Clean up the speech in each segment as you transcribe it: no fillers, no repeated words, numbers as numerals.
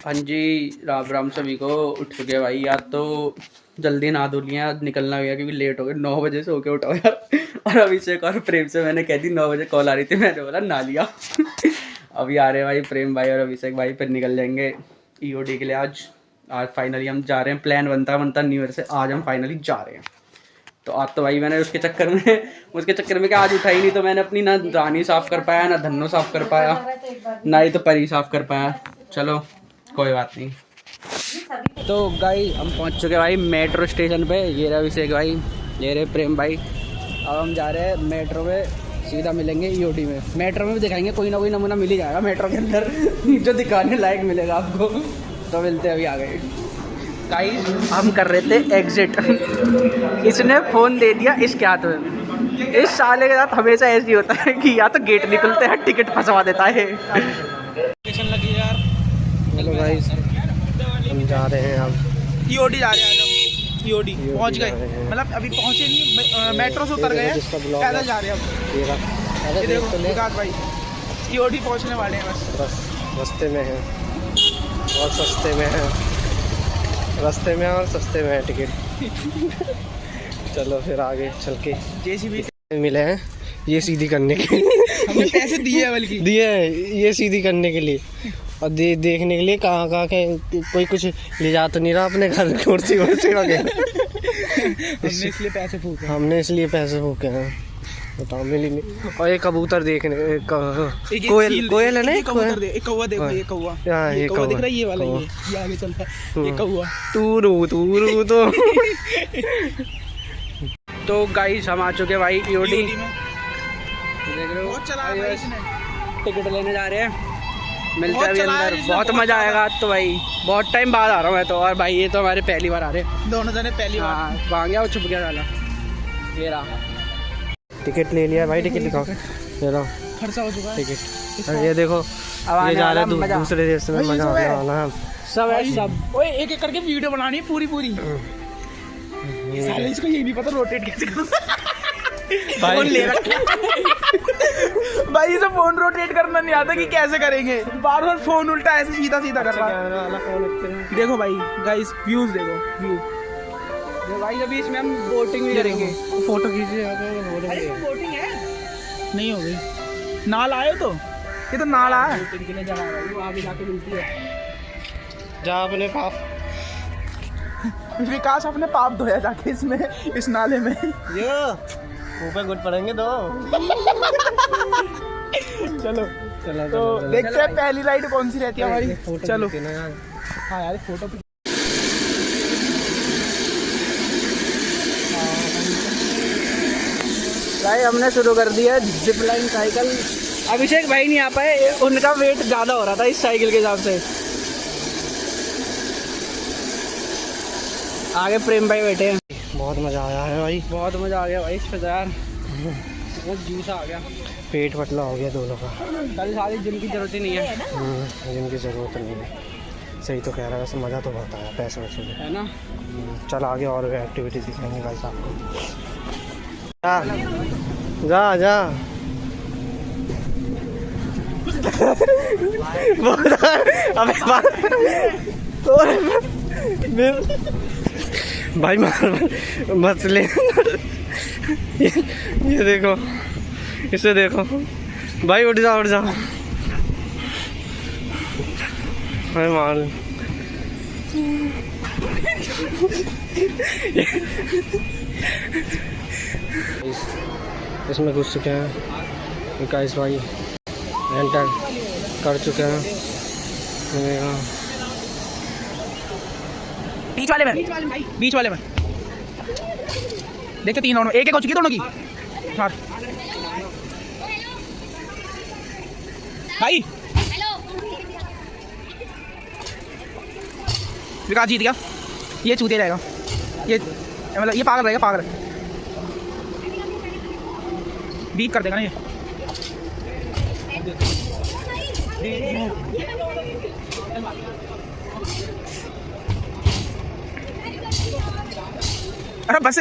हाँ जी, राम राम सभी को। उठ चुके भाई, यार तो जल्दी नहा धो लिया, निकलना गया क्योंकि लेट हो गए। 9 बजे से होके उठा यार। और अभी से एक और प्रेम से मैंने कह दी 9 बजे कॉल आ रही थी, मैंने बोला नहा लिया। अभी आ रहे हैं भाई प्रेम भाई और अभिषेक भाई, फिर निकल जाएंगे ईओडी के लिए। आज फाइनली हम जा रहे हैं। प्लान बनता न्यू ईयर से, आज हम फाइनली जा रहे हैं। तो आज तो भाई मैंने उसके चक्कर में क्या आज उठा ही नहीं, तो मैंने अपनी ना रानी साफ़ कर पाया, ना धन्नो साफ़ कर पाया, ना ही तो परी साफ़ कर पाया। चलो कोई बात नहीं। तो गाई हम पहुंच चुके भाई मेट्रो स्टेशन पे। ये रहा अभिषेक भाई, ये रहे प्रेम भाई। अब हम जा रहे हैं मेट्रो में, सीधा मिलेंगे ईओडी में। मेट्रो में भी दिखाएंगे, कोई ना कोई नमूना मिल ही जाएगा मेट्रो के अंदर जो दिखाने लायक मिलेगा आपको। तो मिलते हैं, अभी आ गए गाइस। हम कर रहे थे एग्जिट, इसने फ़ोन दे दिया इसके हाथ में। इस साले के साथ हमेशा ऐसे ही होता है कि या तो गेट निकलते हैं टिकट फंसवा देता है। लगी यार। हेलो गाइस, हम जा रहे हैं अब ईओडी जा रहे हैं। हम ईओडी पहुंच गए, मतलब अभी पहुंचे नहीं, मेट्रो से उतर गए हैं, पैदल जा रहे हैं अब। ये देखो विकास भाई, ईओडी पहुंचने वाले हैं बस। रास्ते में है और सस्ते में है, रास्ते में और सस्ते में है टिकट। चलो फिर आगे चल के जेसीबी मिले हैं ये सीधी करने के हमने पैसे दिए हैं, बल्कि दिए हैं ये सीधी करने के लिए और देखने के लिए कहाँ के कोई कुछ ले जा तो नहीं रहा अपने घर, कुर्सी वगैरह। हमने इसलिए पैसे फूके हैं, बताओ मिली नहीं। और ये कबूतर देखने, कोयल है ना, एक कौवा देखो, ये कौवा दिख रहा है, ये वाला, ये आगे चलता है, ये कौवा तू तो गाइस हम आ चुके भाई ईओडी। देख रहे हो, बहुत चला भाई इसने। टिकट लेने जा रहे हैं, मिलते हैं अभी अंदर। बहुत मजा आएगा आज तो भाई, बहुत टाइम बाद आ रहा हूँ मैं तो। और भाई ये तो हमारे पहली बार आ रहे हैं, दोनों जने पहली बार। हाँ, वहाँ गया वो छुप गया साला। ये रहा टिकट ले लिया भाई, टिकट दिखाओ, ये रहा खर्चा हो चुका है टिकट। ये देखो अब ये जा रहे हैं मजा। दूसरे देश में, मजा आने वाला है सब है सब। ओए एक एक करके वीडियो बनानी है पूरी। साले इसको ये नहीं पता रोटेट कैसे करना। फोन ले रखा भाई, इसे फोन रोटेट करना नहीं आता कि कैसे करेंगे। बार बार फोन उल्टा ऐसे सीधा कर रहा है। देखो भाई गाइस, व्यूज देखो, व्यू भाई। अभी इसमें हम बोटिंग भी करेंगे। फोटो खींचे बोटिंग है नहीं हो गई। नाल आए तो ये तो नाल आया बोटिंग के लिए जगह है, वो आगे जाके मिलती है। जा अपने पाप विकास अपने पाप धोया जाके इसमें, इस नाले में। यो ऊपर गुट पड़ेंगे दो। चलो तो देखते हैं पहली राइड कौन सी रहती है हमारी। चलो हाँ यार, फोटो भाई हमने शुरू कर दिया जिप लाइन साइकिल। अभिषेक भाई नहीं आ पाए, उनका वेट ज़्यादा हो रहा था इस साइकिल के हिसाब से। आगे प्रेम भाई बैठे हैं। बहुत मजा आया है भाई, बहुत मज़ा आ गया भाई इस पे तो यार, बहुत जूस आ गया। पेट पतला हो गया दोनों का। कल सारी जिम की जरूरत ही नहीं है। जिम की ज़रूरत नहीं है, सही तो कह रहा है। वैसे मज़ा तो बहुत आया पैसे वैसे है ना। चल आगे और भी एक्टिविटीज दिखाएंगे भाई साहब को। जा भाई मार मत ले। ये देखो, इसे देखो भाई, उठ जा भाई मार। इसमें घुस चुके हैं विकास भाई, एंटर कर चुके हैं। बीच वाले में देखते, 3 दोनों, एक हो चुकी दोनों की। हाँ भाई, विकास जीत गया। ये चूतिया जाएगा, ये मतलब ये पागल रहेगा, पागल बीट कर देगा ना ये। अरे बस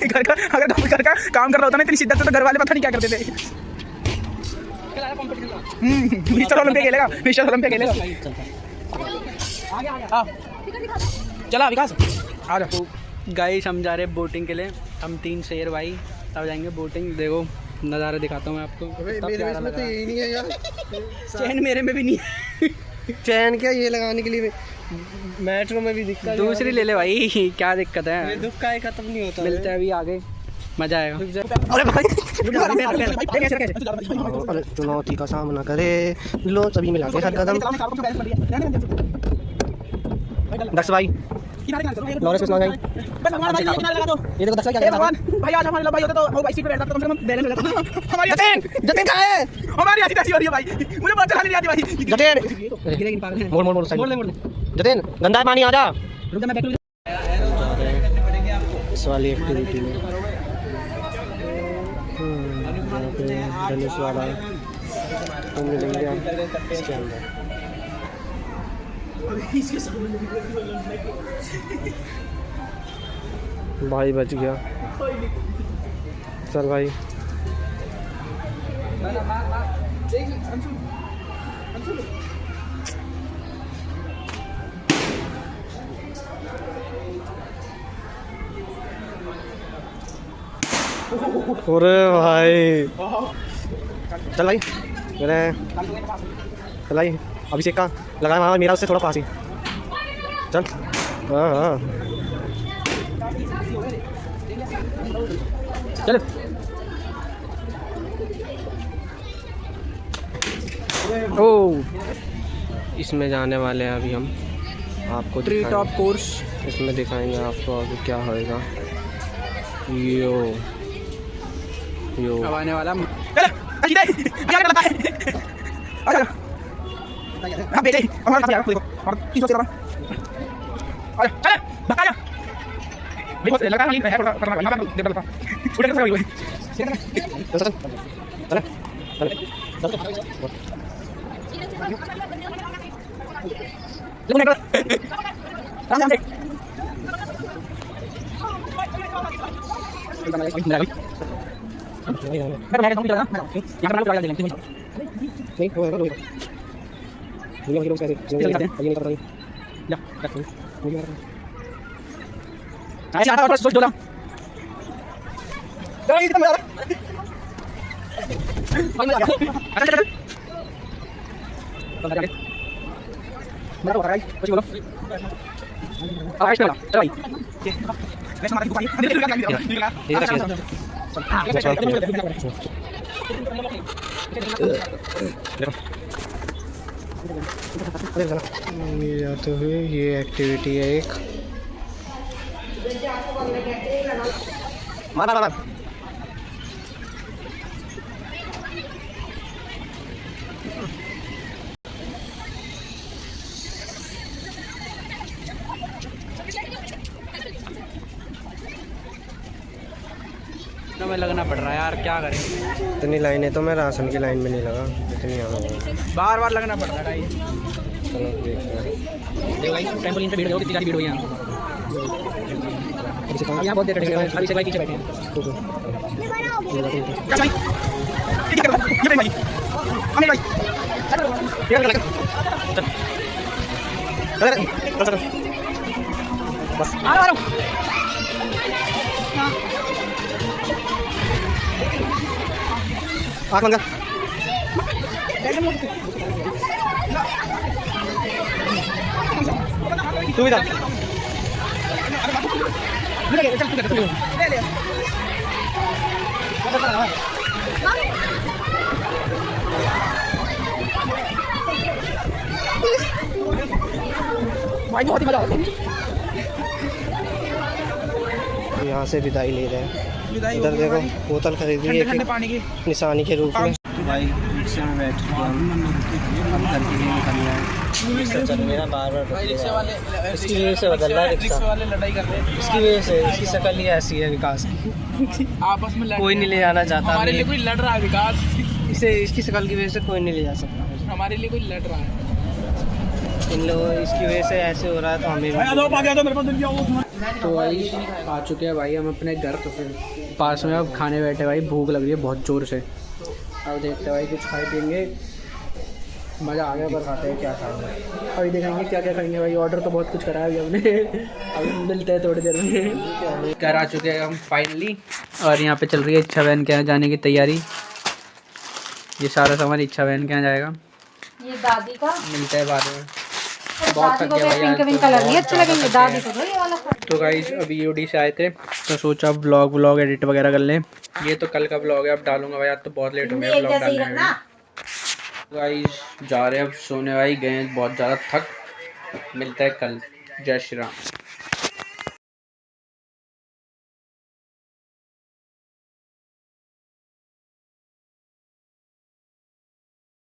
घर का घर का काम कर रहा होता ना इतनी शिद्दत से तो घर वाले पता नहीं क्या करते थे। मिस्टर ओलंपिया खेलेगा, मिस्टर ओलंपिया खेलेगा। चला विकास आ जा। गाइस हम जा रहे हैं बोटिंग के लिए, हम 3 शेर भाई अब जाएंगे बोटिंग। देखो नज़ारा दिखाता हूँ मैं आपको। मेरे में तो यही नहीं है यार, चैन मेरे में भी नहीं है। चैन क्या ये लगाने के लिए मेट्रो में भी दिक्कत। दूसरी ले ले भाई, क्या दिक्कत है। दुख का खत्म नहीं होता। मिलते हैं अभी आगे, मजा आएगा। अरे चुनौती का सामना करे लो सभी मिला के हर कदम। दक्ष भाई लॉरेंस भाई ये देखो दक्ष भाई क्या कर रहा है भाई। आज हमारे भाई होते तो वो इसी पे बैठता तो कम से कम बैलेंस हो जाता। हमारी जतिन कहाँ है? हमारी ऐसी तैसी हो रही है भाई, मुझे बात चलानी नहीं आती भाई। जतिन मोड़ जतिन गंदा पानी आ जा। रुक जा मैं बैक लूं। इस वाली एक्टिविटी में धनुष वाला तो मिलेंगे हम इसके अंदर। भाई बच गया। चल भाई अरे भाई चल भाई चल भाई अभिषेक का लगाया मामा मेरा उससे थोड़ा पास ही चल। हाँ हाँ चल। ओ इसमें जाने वाले हैं अभी हम, आपको ट्री टॉप कोर्स इसमें दिखाएंगे आपको अभी क्या होएगा। यो यो अब आने वाला चल क्या करता है। अच्छा हां बेटे हमारा साथ देखो और 300 से अरे चल भगा जा। देखो लगा नहीं है करना यहां पर दे बता उड़ के सही चल चल चल ले निकल राम राम से मैं तो चला ना यहां पर लगा देंगे नहीं होएगा हीरो हीरो कैसे ये नहीं पता नहीं जा मुझे ऐसे आता और सोच डोला चलो ये तो मेरा अच्छा चल तो आगे मेरा तो भाई कुछ बोलो आज चलो चलो भाई मैं समाज को ये तो है ये एक्टिविटी है एक मार मार तो मैं लगना पड़ रहा है यार, क्या करें। इतनी लाइनें तो मैं राशन की लाइन में नहीं लगा इतनी यहाँ बार बार लगना पड़ रहा है भाई। चलो देखते हैं। देखो भाई ट्रैम्पोलिन पे भीड़ देखो कितनी सारी भीड़ हुई है यहाँ बहुत देर बैठे हैं अभी से भाई पीछे बैठे हैं। क्या भाई ये कर ये भाई अनिल भाई ये कर चल बस आ रहा हूं आँख बंद कर तू भी जा भाई बहुत ही मजा आ रहा है। यहाँ से विदाई ले रहे हैं। विदाई इधर होगी देखो हमारी। बोतल खरीदी ठंडे है ठंडे पानी की निशानी के रूप में। भाई रिक्शे में बैठ चुके हम घर के लिए निकलना है। रिक्शा चल मेरा बार बार इसकी वजह से बदल रहा है रिक्शा वाले लड़ाई कर रहे हैं इसकी वजह से इसकी शक्ल ही ऐसी है विकास की आपस में कोई नहीं ले जाना चाहता हमारे लिए कोई लड़ रहा है विकास इसे इसकी शक्ल की वजह से कोई नहीं ले जा सकता हमारे लिए कोई लड़ रहा है। इन लोगों इसकी वजह से ऐसे हो रहा है तो हमें भी तो भाई आ चुके हैं भाई हम अपने घर, तो फिर पास में अब खाने बैठे भाई, भूख लग रही है बहुत ज़ोर से। अब देखते हैं भाई कुछ खाए पिएंगे, मज़ा आ गया, पर खाते हैं क्या खाएंगे अभी, देखेंगे क्या क्या खाएंगे भाई। ऑर्डर तो बहुत कुछ करा है अभी हमने, अभी मिलते हैं थोड़ी देर में। घर आ चुके हैं हम फाइनली, और यहाँ पे चल रही है इच्छा बहन के यहाँ जाने की तैयारी। ये सारा सामान इच्छा बहन के यहाँ जाएगा, ये दादी का। मिलते हैं बाद में। दादी को पिंक पिंक कलर नहीं अच्छे लगेंगे, दादी को दो ये वाला। तो गाइस अभी यूडी से आए थे, तो सोचा व्लॉग एडिट वगैरह कर लें। ये तो कल का व्लॉग है, अब डालूंगा भाई, आज तो बहुत लेट हो गया व्लॉग डालने में। गाइस जा रहे हैं अब सोने भाई, गए बहुत ज़्यादा थक। मिलता है कल, जय श्री राम।